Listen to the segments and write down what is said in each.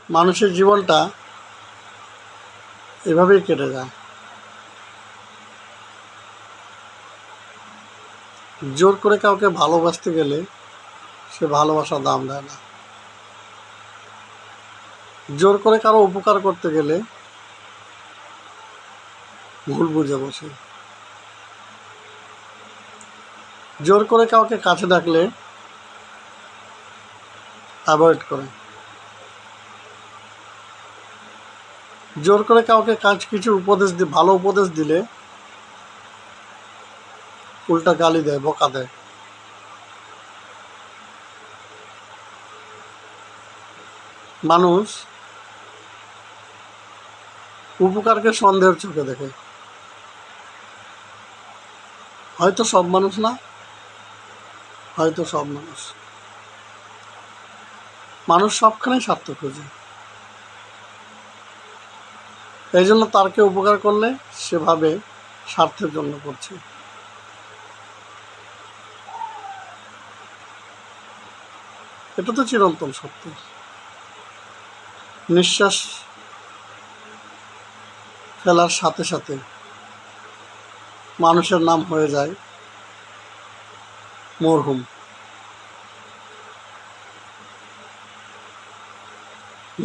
মানুষের জীবনটা এভাবেই কেটে যায়। জোর করে কাউকে ভালোবাসতে গেলে সে ভালোবাসার দাম দেয় না। জোর করে কারো উপকার করতে গেলে ভুল বুঝে বসে। জোর করে কাউকে কাছে ডাকলে অ্যাভয়েড করে। জোর করে কাউকে কিছু ভালো উপদেশ দিলে উল্টা গালি দেয়, বকা দেয়। মানুষ উপকারকে সন্দেহের চোখে দেখে। হয়তো সব মানুষ না, হয়তো সব মানুষ। মানুষ সবখানেই স্বার্থ খোঁজে। এই জন্য তার কেউ উপকার করলে সে ভাবে স্বার্থের জন্য করছে। এটা তো চিরন্তন সত্য। নিঃশ্বাস ফেলার সাথে সাথে মানুষের নাম হয়ে যায় মরহুম।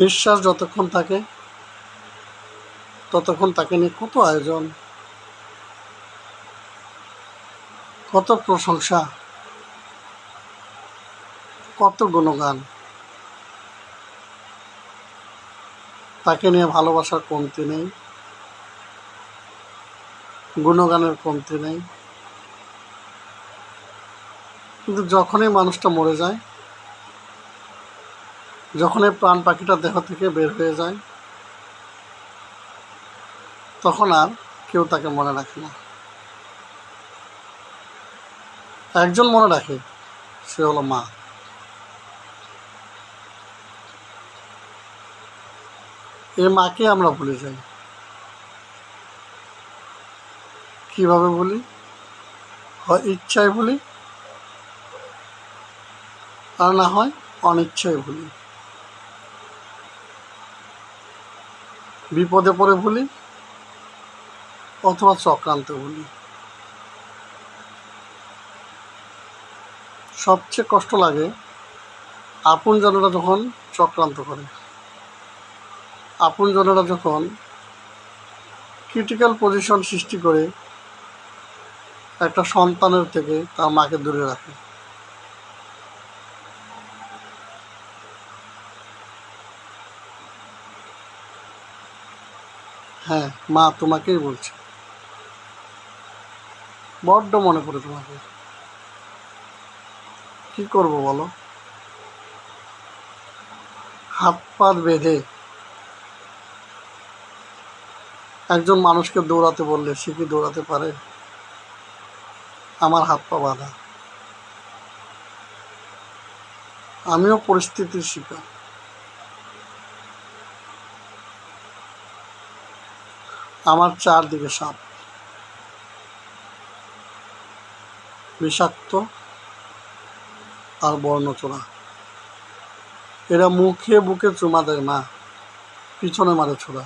নিঃশ্বাস যতক্ষণ থাকে ততক্ষণ তাকে নিয়ে কত আয়োজন, কত প্রশংসা, কত গুণগান। তাকে নিয়ে ভালোবাসার কমতি নেই, গুণগানের কমতি নেই। কিন্তু যখনই মানুষটা মরে যায়, যখন এই প্রাণ পাখিটা দেহ থেকে বের হয়ে যায়, তখন আর কেউ তাকে মনে রাখে না। একজন মনে রাখে, সে হলো মা। এই মাকে আমরা ভুলে যাই। কিভাবে ভুলি? হয় ইচ্ছায় ভুলি, আর না হয় অনিচ্ছায় ভুলি। বিপদে পড়ে ভুলি, অথবা চক্রান্ত ভুলি। সবচেয়ে কষ্ট লাগে আপনজনেরা যখন চক্রান্ত করে, আপনজনেরা যখন ক্রিটিক্যাল পজিশন সৃষ্টি করে একটা সন্তানের থেকে তার মাকে দূরে রাখে। হ্যাঁ মা, তোমাকেই বলছি, বড্ড মনে পড়ে তোমাকে। কি করব বলো? হাত পা বেঁধে একজন মানুষকে দৌড়াতে বললে সে কি দৌড়াতে পারে? আমার হাত পা বাঁধা। আমিও পরিস্থিতির শিকার। আমার চারদিকে সাপ, বিষাক্ত আর বর্ণচোরা। এরা মুখে বুকে চুমা দেয়, মা পিছনে মারে ছোড়া।